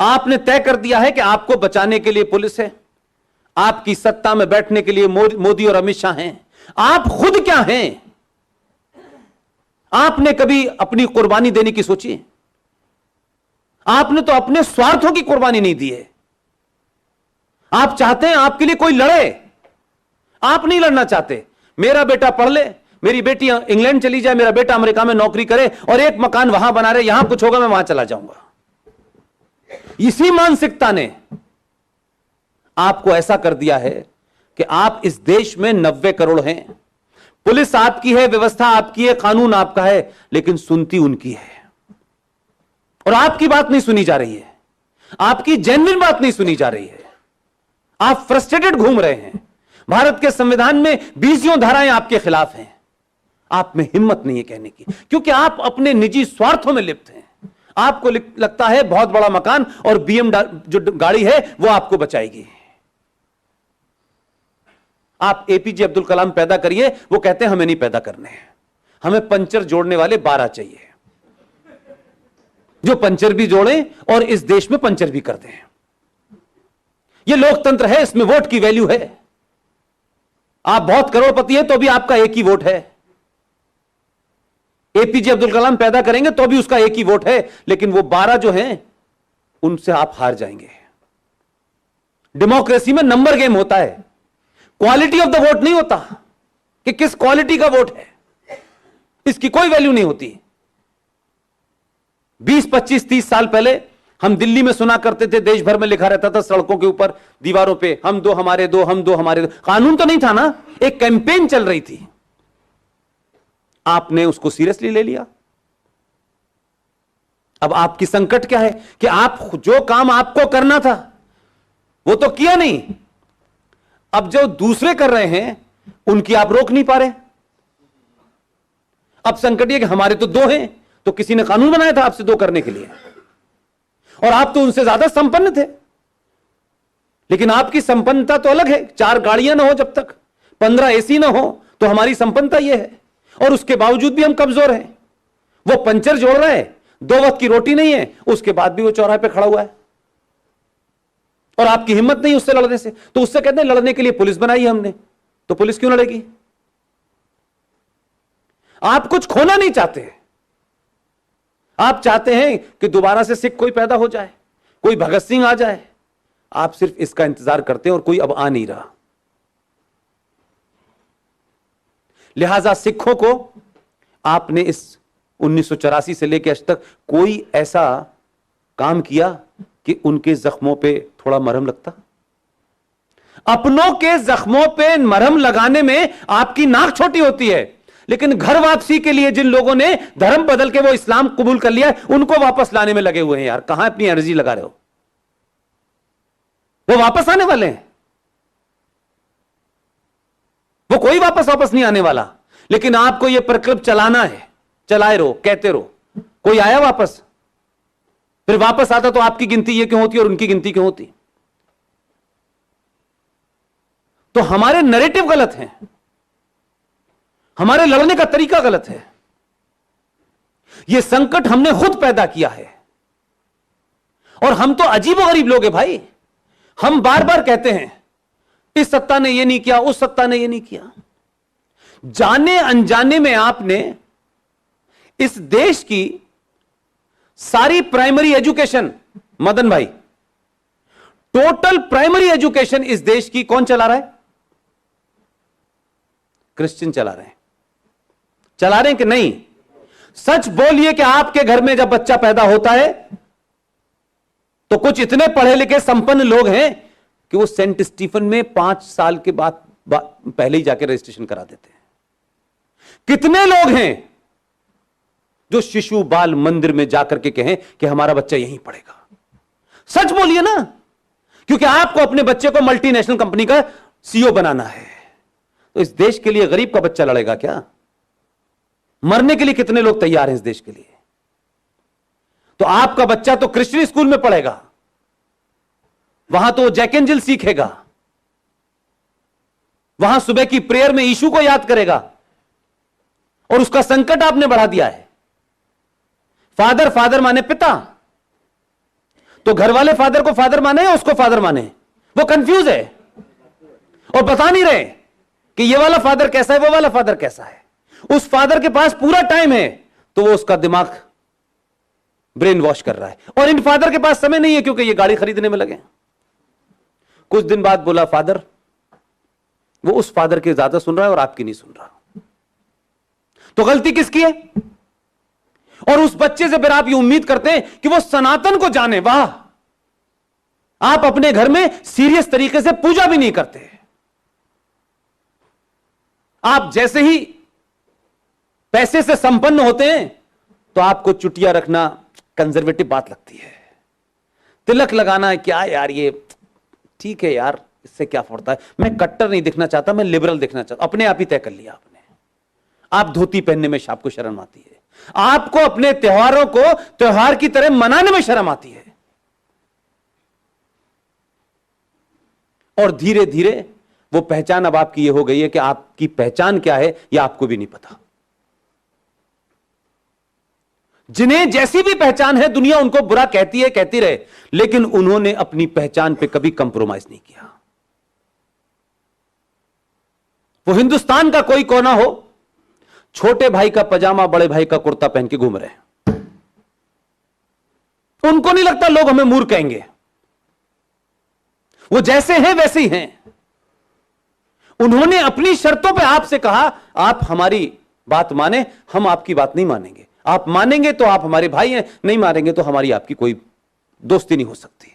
आपने तय कर दिया है कि आपको बचाने के लिए पुलिस है, आपकी सत्ता में बैठने के लिए मोदी और अमित शाह हैं। आप खुद क्या हैं? आपने कभी अपनी कुर्बानी देने की सोची? आपने तो अपने स्वार्थों की कुर्बानी नहीं दी है। आप चाहते हैं आपके लिए कोई लड़े, आप नहीं लड़ना चाहते। मेरा बेटा पढ़ ले, मेरी बेटी इंग्लैंड चली जाए, मेरा बेटा अमेरिका में नौकरी करे और एक मकान वहां बना रहे, यहां कुछ होगा मैं वहां चला जाऊंगा। इसी मानसिकता ने आपको ऐसा कर दिया है कि आप इस देश में 90 करोड़ हैं, पुलिस आपकी है, व्यवस्था आपकी है, कानून आपका है, लेकिन सुनती उनकी है। और आपकी बात नहीं सुनी जा रही है, आपकी जेन्युइन बात नहीं सुनी जा रही है। आप फ्रस्ट्रेटेड घूम रहे हैं। भारत के संविधान में 20 धाराएं आपके खिलाफ हैं। आप में हिम्मत नहीं है कहने की, क्योंकि आप अपने निजी स्वार्थों में लिप्त हैं। आपको लगता है बहुत बड़ा मकान और बीएम जो गाड़ी है वो आपको बचाएगी। आप एपीजे अब्दुल कलाम पैदा करिए, वो कहते हैं हमें नहीं पैदा करने हैं, हमें पंचर जोड़ने वाले 12 चाहिए, जो पंचर भी जोड़ें और इस देश में पंचर भी कर दें। यह लोकतंत्र है, इसमें वोट की वैल्यू है। आप बहुत करोड़पति हैं तो भी आपका एक ही वोट है। एपीजे अब्दुल कलाम पैदा करेंगे तो भी उसका एक ही वोट है, लेकिन वो 12 जो हैं उनसे आप हार जाएंगे। डेमोक्रेसी में नंबर गेम होता है, क्वालिटी ऑफ द वोट नहीं होता कि किस क्वालिटी का वोट है, इसकी कोई वैल्यू नहीं होती। 20, 25, 30 साल पहले हम दिल्ली में सुना करते थे, देश भर में लिखा रहता था सड़कों के ऊपर, दीवारों पे, हम दो हमारे दो, हम दो हमारे दो। कानून तो नहीं था ना, एक कैंपेन चल रही थी। आपने उसको सीरियसली ले लिया। अब आपकी संकट क्या है कि आप जो काम आपको करना था वो तो किया नहीं, अब जो दूसरे कर रहे हैं उनकी आप रोक नहीं पा रहे। अब संकट यह कि हमारे तो 2 हैं, तो किसी ने कानून बनाया था आपसे 2 करने के लिए, और आप तो उनसे ज्यादा संपन्न थे। लेकिन आपकी संपन्नता तो अलग है। 4 गाड़ियां ना हो जब तक, 15 एसी ना हो, तो हमारी संपन्नता यह है। और उसके बावजूद भी हम कमजोर हैं। वो पंचर जोड़ रहा है, 2 वक्त की रोटी नहीं है, उसके बाद भी वो चौराहे पे खड़ा हुआ है, और आपकी हिम्मत नहीं उससे लड़ने से। तो उससे कहते हैं लड़ने के लिए पुलिस बनाई है हमने, तो पुलिस क्यों लड़ेगी? आप कुछ खोना नहीं चाहते। आप चाहते हैं कि दोबारा से सिख कोई पैदा हो जाए, कोई भगत सिंह आ जाए। आप सिर्फ इसका इंतजार करते हैं और कोई अब आ नहीं रहा। लिहाजा सिखों को आपने इस 1984 से लेकर आज तक कोई ऐसा काम किया कि उनके जख्मों पे थोड़ा मरहम लगता? अपनों के जख्मों पे मरहम लगाने में आपकी नाक छोटी होती है, लेकिन घर वापसी के लिए जिन लोगों ने धर्म बदल के वो इस्लाम कबूल कर लिया है, उनको वापस लाने में लगे हुए हैं। यार कहां अपनी एनर्जी लगा रहे हो? वो वापस आने वाले हैं, वो कोई वापस नहीं आने वाला। लेकिन आपको यह प्रकल्प चलाना है, चलाए रहो, कहते रहो। कोई आया वापस? फिर वापस आता तो आपकी गिनती ये क्यों होती और उनकी गिनती क्यों होती? तो हमारे नैरेटिव गलत हैं, हमारे लड़ने का तरीका गलत है। यह संकट हमने खुद पैदा किया है, और हम तो अजीबोगरीब लोग हैं भाई। हम बार बार कहते हैं इस सत्ता ने यह नहीं किया, उस सत्ता ने यह नहीं किया। जाने अनजाने में आपने इस देश की सारी प्राइमरी एजुकेशन, मदन भाई, टोटल प्राइमरी एजुकेशन इस देश की कौन चला रहा है? क्रिश्चियन चला रहे हैं। चला रहे हैं कि नहीं? सच बोलिए कि आपके घर में जब बच्चा पैदा होता है तो कुछ इतने पढ़े लिखे संपन्न लोग हैं कि वो सेंट स्टीफन में 5 साल के बाद पहले ही जाके रजिस्ट्रेशन करा देते हैं। कितने लोग हैं जो शिशु बाल मंदिर में जाकर के कहें कि हमारा बच्चा यहीं पढ़ेगा? सच बोलिए ना, क्योंकि आपको अपने बच्चे को मल्टीनेशनल कंपनी का सीईओ बनाना है। तो इस देश के लिए गरीब का बच्चा लड़ेगा क्या? मरने के लिए कितने लोग तैयार हैं इस देश के लिए? तो आपका बच्चा तो क्रिश्चियन स्कूल में पढ़ेगा, वहां तो जैक एंजिल सीखेगा, वहां सुबह की प्रेयर में यीशु को याद करेगा, और उसका संकट आपने बढ़ा दिया है। फादर फादर माने पिता। तो घर वाले फादर को फादर माने या उसको फादर माने? वो कंफ्यूज है और बता नहीं रहे कि ये वाला फादर कैसा है, वो वाला फादर कैसा है। उस फादर के पास पूरा टाइम है तो वो उसका दिमाग ब्रेन वॉश कर रहा है, और इन फादर के पास समय नहीं है क्योंकि ये गाड़ी खरीदने में लगे। कुछ दिन बाद बोला फादर, वो उस फादर की ज्यादा सुन रहा है और आपकी नहीं सुन रहा। तो गलती किसकी है? और उस बच्चे से फिर आप ये उम्मीद करते हैं कि वो सनातन को जाने। वाह, आप अपने घर में सीरियस तरीके से पूजा भी नहीं करते। आप जैसे ही पैसे से संपन्न होते हैं तो आपको चुटिया रखना कंजर्वेटिव बात लगती है। तिलक लगाना है क्या यार, ये ठीक है यार, इससे क्या पड़ता है। मैं कट्टर नहीं दिखना चाहता, मैं लिबरल दिखना चाहता। अपने आप ही तय कर लिया आपने। आप धोती पहनने में आपको शर्म आती है, आपको अपने त्योहारों को त्योहार की तरह मनाने में शर्म आती है, और धीरे धीरे वो पहचान अब आपकी ये हो गई है कि आपकी पहचान क्या है यह आपको भी नहीं पता। जिन्हें जैसी भी पहचान है दुनिया उनको बुरा कहती है, कहती रहे, लेकिन उन्होंने अपनी पहचान पे कभी कंप्रोमाइज नहीं किया। वो हिंदुस्तान का कोई कोना हो, छोटे भाई का पजामा बड़े भाई का कुर्ता पहन के घूम रहे हैं, उनको नहीं लगता लोग हमें मूर्ख कहेंगे। वो जैसे हैं वैसे ही हैं। उन्होंने अपनी शर्तों पे आपसे कहा आप हमारी बात माने, हम आपकी बात नहीं मानेंगे। आप मानेंगे तो आप हमारे भाई हैं, नहीं मानेंगे तो हमारी आपकी कोई दोस्ती नहीं हो सकती।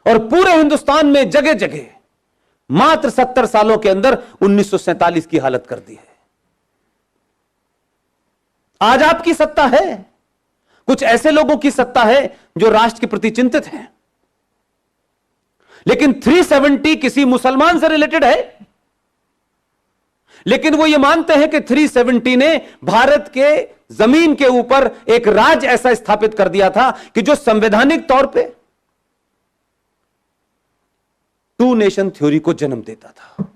और पूरे हिंदुस्तान में जगह जगह मात्र 70 सालों के अंदर 1947 की हालत कर दी है। आज आपकी सत्ता है, कुछ ऐसे लोगों की सत्ता है जो राष्ट्र के प्रति चिंतित हैं, लेकिन 370 किसी मुसलमान से रिलेटेड है। लेकिन वो ये मानते हैं कि 370 ने भारत के जमीन के ऊपर एक राज ऐसा स्थापित कर दिया था कि जो संवैधानिक तौर पे टू नेशन थ्योरी को जन्म देता था।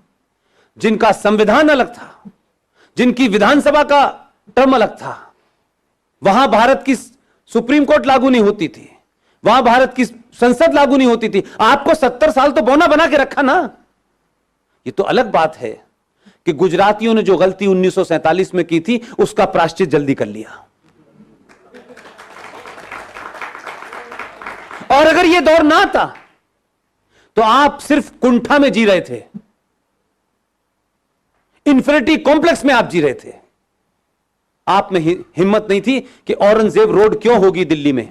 जिनका संविधान अलग था, जिनकी विधानसभा का टर्म अलग था, वहां भारत की सुप्रीम कोर्ट लागू नहीं होती थी, वहां भारत की संसद लागू नहीं होती थी। आपको 70 साल तो बौना बना के रखा ना। ये तो अलग बात है कि गुजरातियों ने जो गलती 1947 में की थी उसका प्रायश्चित जल्दी कर लिया। और अगर यह दौर ना आता तो आप सिर्फ कुंठा में जी रहे थे, इन्फिनिटी कॉम्प्लेक्स में आप जी रहे थे। आप में हिम्मत नहीं थी कि औरंगजेब रोड क्यों होगी दिल्ली में,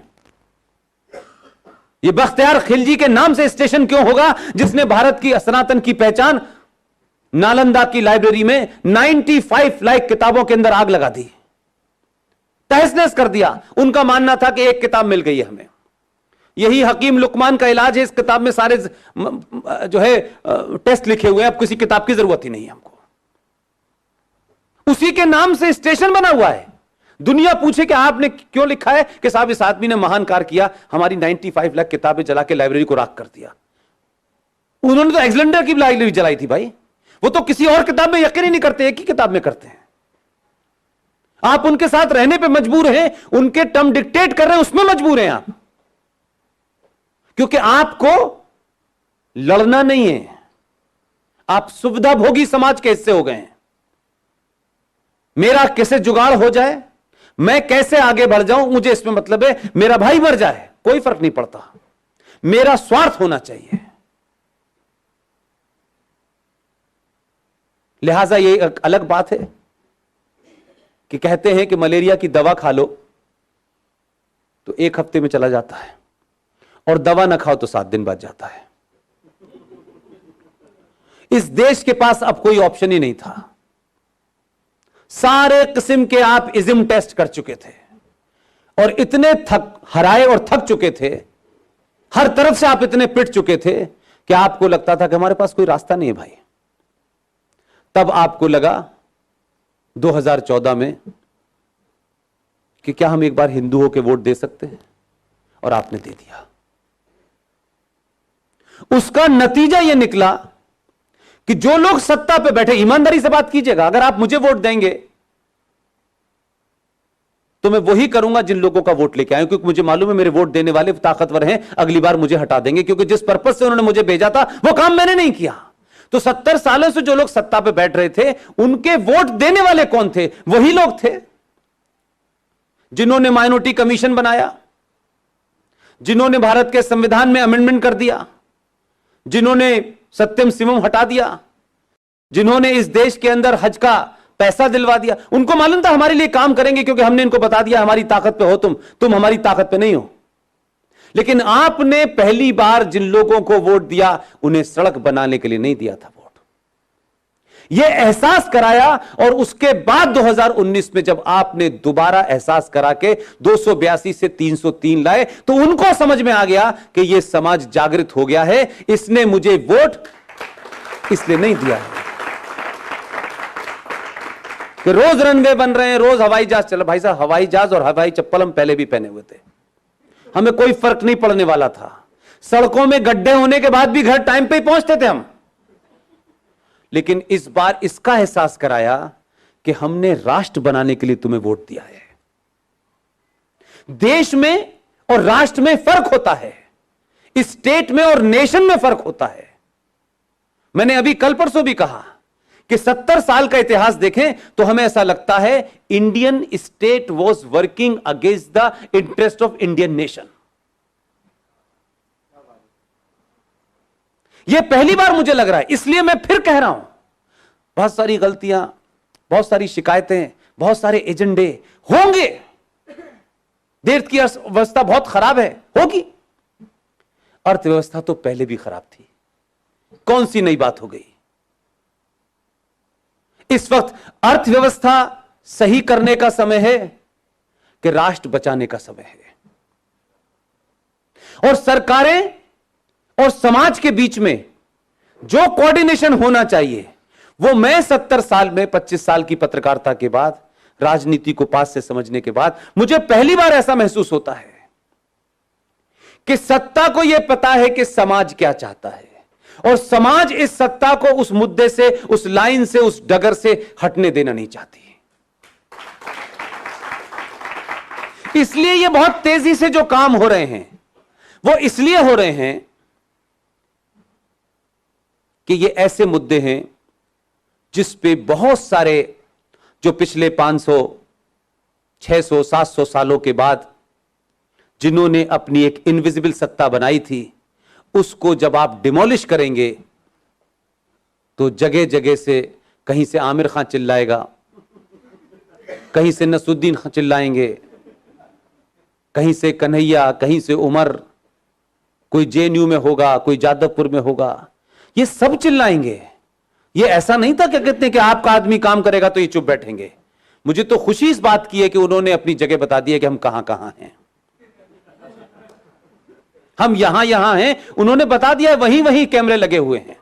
यह बख्तियार खिलजी के नाम से स्टेशन क्यों होगा, जिसने भारत की सनातन की पहचान नालंदा की लाइब्रेरी में 95 लाख किताबों के अंदर आग लगा दी, तहस नहस कर दिया। उनका मानना था कि एक किताब मिल गई है हमें, यही हकीम लुकमान का इलाज है, इस किताब में सारे जो है टेस्ट लिखे हुए हैं, अब किसी किताब की जरूरत ही नहीं है हमको। उसी के नाम से स्टेशन बना हुआ है। दुनिया पूछे कि आपने क्यों लिखा है, कि साहब इस आदमी ने महान कार्य किया, हमारी 95 लाख किताबें जला के लाइब्रेरी को राख कर दिया। उन्होंने तो एलेक्जेंडर की लाइब्रेरी जलाई थी भाई, वो तो किसी और किताब में यकीन ही नहीं करते, एक ही किताब में करते हैं। आप उनके साथ रहने पे मजबूर हैं, उनके टर्म डिक्टेट कर रहे हैं उसमें मजबूर हैं आप, क्योंकि आपको लड़ना नहीं है। आप सुविधा भोगी समाज के हिस्से हो गए हैं। मेरा कैसे जुगाड़ हो जाए, मैं कैसे आगे बढ़ जाऊं, मुझे इसमें मतलब है। मेरा भाई मर जाए कोई फर्क नहीं पड़ता, मेरा स्वार्थ होना चाहिए। लिहाजा ये एक अलग बात है कि कहते हैं कि मलेरिया की दवा खा लो तो 1 हफ्ते में चला जाता है, और दवा ना खाओ तो 7 दिन बाद जाता है। इस देश के पास अब कोई ऑप्शन ही नहीं था। सारे किस्म के आप इज्म टेस्ट कर चुके थे और इतने हराए और थक चुके थे, हर तरफ से आप इतने पिट चुके थे कि आपको लगता था कि हमारे पास कोई रास्ता नहीं है भाई। तब आपको लगा 2014 में कि क्या हम एक बार हिंदू होकर वोट दे सकते हैं, और आपने दे दिया। उसका नतीजा यह निकला कि जो लोग सत्ता पे बैठे, ईमानदारी से बात कीजिएगा, अगर आप मुझे वोट देंगे तो मैं वही करूंगा जिन लोगों का वोट लेके आए, क्योंकि मुझे मालूम है मेरे वोट देने वाले ताकतवर हैं, अगली बार मुझे हटा देंगे, क्योंकि जिस पर्पज से उन्होंने मुझे भेजा था वो काम मैंने नहीं किया। तो 70 सालों से जो लोग सत्ता पे बैठ रहे थे, उनके वोट देने वाले कौन थे? वही लोग थे जिन्होंने माइनॉरिटी कमीशन बनाया, जिन्होंने भारत के संविधान में अमेंडमेंट कर दिया, जिन्होंने सत्यम शिवम हटा दिया, जिन्होंने इस देश के अंदर हज का पैसा दिलवा दिया। उनको मालूम था हमारे लिए काम करेंगे, क्योंकि हमने इनको बता दिया हमारी ताकत पे हो तुम हमारी ताकत पे नहीं हो। लेकिन आपने पहली बार जिन लोगों को वोट दिया, उन्हें सड़क बनाने के लिए नहीं दिया था वोट। यह एहसास कराया, और उसके बाद 2019 में जब आपने दोबारा एहसास करा के 282 से 303 लाए, तो उनको समझ में आ गया कि यह समाज जागृत हो गया है, इसने मुझे वोट इसलिए नहीं दिया है कि रोज रनवे बन रहे हैं, रोज हवाई जहाज चल। भाई साहब, हवाई जहाज और हवाई चप्पल हम पहले भी पहने हुए थे, हमें कोई फर्क नहीं पड़ने वाला था। सड़कों में गड्ढे होने के बाद भी घर टाइम पे ही पहुंचते थे हम। लेकिन इस बार इसका एहसास कराया कि हमने राष्ट्र बनाने के लिए तुम्हें वोट दिया है। देश में और राष्ट्र में फर्क होता है, स्टेट में और नेशन में फर्क होता है। मैंने अभी कल परसों भी कहा कि 70 साल का इतिहास देखें तो हमें ऐसा लगता है Indian state was working against the interest of Indian nation. यह पहली बार मुझे लग रहा है, इसलिए मैं फिर कह रहा हूं, बहुत सारी गलतियां, बहुत सारी शिकायतें, बहुत सारे एजेंडे होंगे, देश की अर्थव्यवस्था बहुत खराब है, होगी। अर्थव्यवस्था तो पहले भी खराब थी, कौन सी नई बात हो गई? इस वक्त अर्थव्यवस्था सही करने का समय है कि राष्ट्र बचाने का समय है। और सरकारें और समाज के बीच में जो कोऑर्डिनेशन होना चाहिए, वो मैं 70 साल में 25 साल की पत्रकारिता के बाद, राजनीति को पास से समझने के बाद, मुझे पहली बार ऐसा महसूस होता है कि सत्ता को यह पता है कि समाज क्या चाहता है, और समाज इस सत्ता को उस मुद्दे से, उस लाइन से, उस डगर से हटने देना नहीं चाहती। इसलिए ये बहुत तेजी से जो काम हो रहे हैं, वो इसलिए हो रहे हैं कि ये ऐसे मुद्दे हैं जिस पे बहुत सारे, जो पिछले 500, 600, 700 सालों के बाद जिन्होंने अपनी एक इनविजिबल सत्ता बनाई थी, उसको जब आप डिमोलिश करेंगे तो जगह जगह से, कहीं से आमिर खान चिल्लाएगा, कहीं से नसरुद्दीन खान चिल्लाएंगे, कहीं से कन्हैया, कहीं से उमर, कोई जेएनयू में होगा, कोई जादवपुर में होगा, ये सब चिल्लाएंगे। ये ऐसा नहीं था कि कहते हैं कि आपका आदमी काम करेगा तो ये चुप बैठेंगे। मुझे तो खुशी इस बात की है कि उन्होंने अपनी जगह बता दी है कि हम कहां कहां हैं, हम यहां यहां हैं, उन्होंने बता दिया है, वहीं वहीं कैमरे लगे हुए हैं।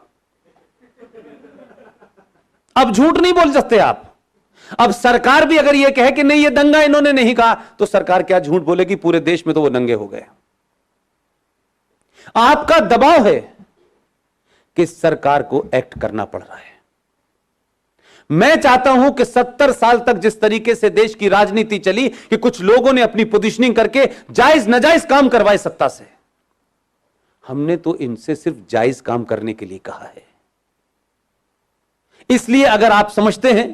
अब झूठ नहीं बोल सकते आप। अब सरकार भी अगर यह कहे कि नहीं, ये दंगा इन्होंने नहीं कहा, तो सरकार क्या झूठ बोलेगी? पूरे देश में तो वो दंगे हो गए। आपका दबाव है कि सरकार को एक्ट करना पड़ रहा है। मैं चाहता हूं कि 70 साल तक जिस तरीके से देश की राजनीति चली कि कुछ लोगों ने अपनी पोजीशनिंग करके जायज नाजायज काम करवाए सत्ता से, हमने तो इनसे सिर्फ जायज काम करने के लिए कहा है। इसलिए अगर आप समझते हैं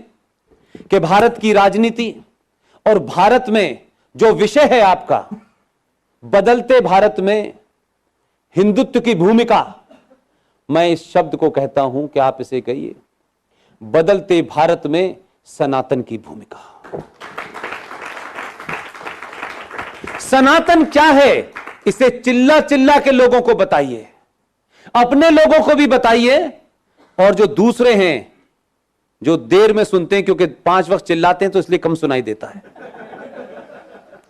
कि भारत की राजनीति और भारत में जो विषय है आपका, बदलते भारत में हिंदुत्व की भूमिका, मैं इस शब्द को कहता हूं कि आप इसे कहिए, बदलते भारत में सनातन की भूमिका। सनातन क्या है, इसे चिल्ला चिल्ला के लोगों को बताइए, अपने लोगों को भी बताइए, और जो दूसरे हैं जो देर में सुनते हैं, क्योंकि 5 वक्त चिल्लाते हैं तो इसलिए कम सुनाई देता है,